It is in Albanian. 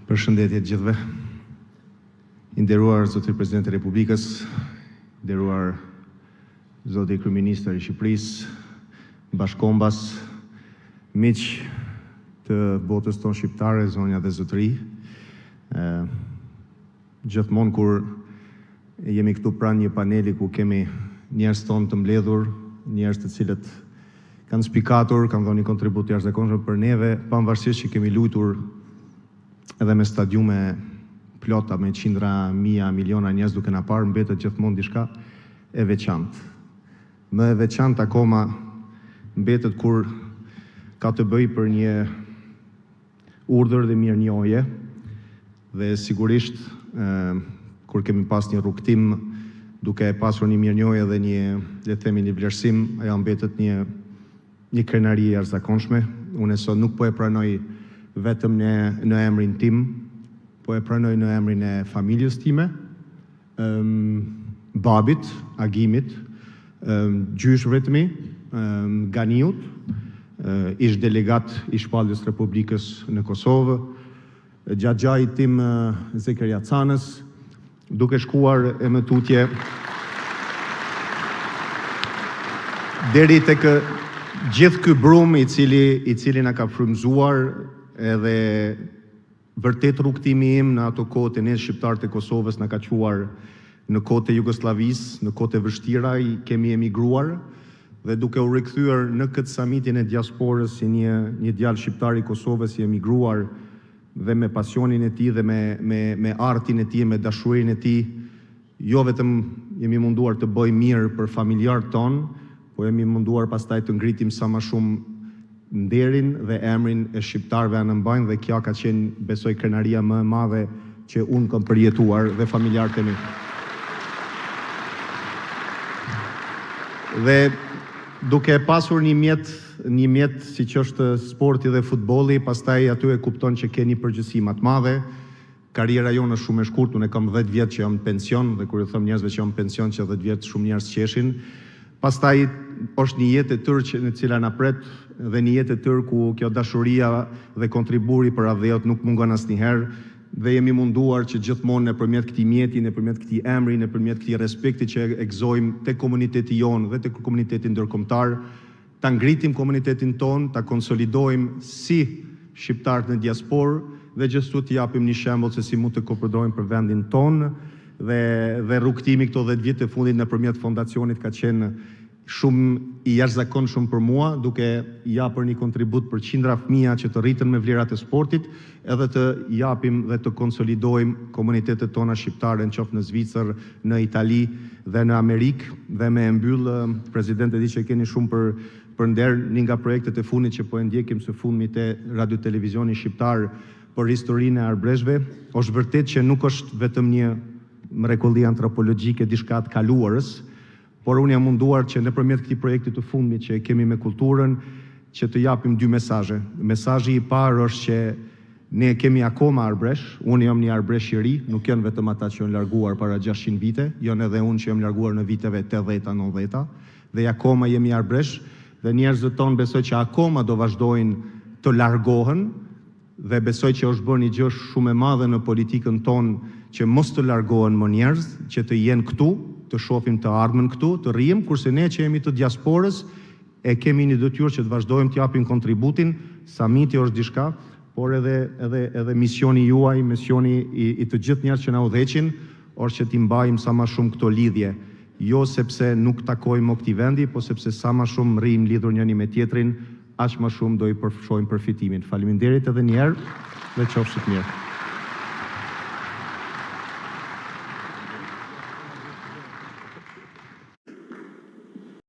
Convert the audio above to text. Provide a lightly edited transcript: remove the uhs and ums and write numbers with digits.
Përshëndetje të gjithëve. I nderuar zoti Presidenti i Republikës, nderuar zoti Kryeministër i Shqipërisë, bashkombas, miq të botës tonë shqiptare, zonja dhe zotëri. Gjithmonë kur jemi këtu pranë një paneli ku kemi njerëz tonë të mbledhur, njerëz të cilët kanë spikatur, kanë dhënë një kontribut jashtëzakonshëm për neve, pavarësisht që kemi luajtur edhe me stadiume plota, me qindra, mija, miliona njerëz duke na parë, mbetet gjithmonë diçka e veçantë. Më e veçantë akoma mbetet kur ka të bëj për një urdhër dhe mirënjohje, dhe sigurisht kur kemi pas një rrugtim duke pasur një mirënjohje dhe një, le të themi, një vlerësim, ajo mbetet një krenari e jashtëzakonshme. Unë sot nuk po e pranoj vetëm në emrin tim, po e pranoj në emrin e familjes time, babit, agimit, gjyshëve të mi, Ganiut, ish delegat i Shpalljes Republikës në Kosovë, gjajit tim Zekeria Canës, duke shkuar e më tutje deri tek gjithë ky brum i cili na ka frymëzuar, edhe vërtet rrugtimi im në ato kohët e ne shqiptarët e Kosovës na ka quar në kohët e Jugosllavisë, në kohët e vështira, kemi emigruar, dhe duke u rikthyer në këtë samitin e diasporës si një djalë shqiptar i Kosovës i emigruar, dhe me pasionin e tij dhe me artin e tij, me dashurinë e tij, jo vetëm jemi munduar të bëjmë mirë për familjarët tonë, po jemi munduar pastaj të ngritim sa më shumë nderin dhe emrin e shqiptarëve anëmbajnë, dhe kjo ka qenë, besoj, krenaria më e madhe që unë kam përjetuar dhe familjarët e mi. Dhe duke pasur një mjet si që është sporti dhe futbolli, pastaj aty e kupton që ke një përgjegjësi më të madhe. Karriera jonë është shumë e shkurtë, unë kam 10 vjet që jam në pension, dhe kur i them njerëzve që jam në pension që 10 vjet shumë njerëz qeshin. Pastaj është një jetë e tërë në cila na pret, dhe një jetë e tërë ku kjo dashuria dhe kontriburi për radhëut nuk mungon asnjëherë, dhe jemi munduar që gjithmonë nëpërmjet këtij mjeti, nëpërmjet këtij emri, nëpërmjet këtij respekti që e gëzojmë tek komuniteti jonë dhe tek komuniteti ndërkombëtar, ta ngritim komunitetin tonë, ta konsolidojmë si shqiptarët në diasporë, dhe gjithashtu të japim një shembull se si mund të koprodojmë për vendin tonë, dhe rrugtimi këto 10 vjet të fundit nëpërmjet fondacionit ka qenë shumë i jashtëzakonshëm për mua, duke japur një kontribut për qindra fëmija që të rritën me vlerat e sportit, edhe të japim dhe të konsolidojmë komunitetet tona shqiptare, në qoftë në Zvicër, në Itali dhe në Amerikë, dhe me mbyll, Presidenti di që keni shumë për nder, një nga projektet e fundit që po e ndjekim së fundmi te radio televizioni shqiptar për historinë e arbreshve, është vërtet që nuk është vetëm një mrekulli antropologjike diçka të kaluarës, por unë jam munduar që nëpërmjet këtij projekti të fundmit që kemi me kulturën, që të japim 2 mesazhe. Mesazhi i parë është që ne kemi akoma arbresh, unë jam një arbresh i ri, nuk janë vetëm ata që janë larguar para 600 vite, janë edhe unë që jam larguar në viteve 80-90, dhe akoma jemi arbresh, dhe njerëzit tonë besoj që akoma do vazhdojnë të largohen, dhe besoj që është bërë një gjë shumë e madhe në politikën tonë që mos të largohen më njerëz, që të jenë këtu, të shohim të ardhmen këtu, të rrijmë, kurse ne që jemi të diasporës e kemi një detyrë që të vazhdojmë të japim kontributin. Samiti është diçka, por edhe misioni juaj, misioni i të gjithë njerëz që na udhëheqin, është që t'i mbajmë sa më shumë këto lidhje, jo sepse nuk takojmë këtij vendi, po sepse sa më shumë rrijmë lidhur njëri me tjetrin, aq më shumë do i përfshojmë përfitimin. Faleminderit edhe një herë, dhe qofshit mirë.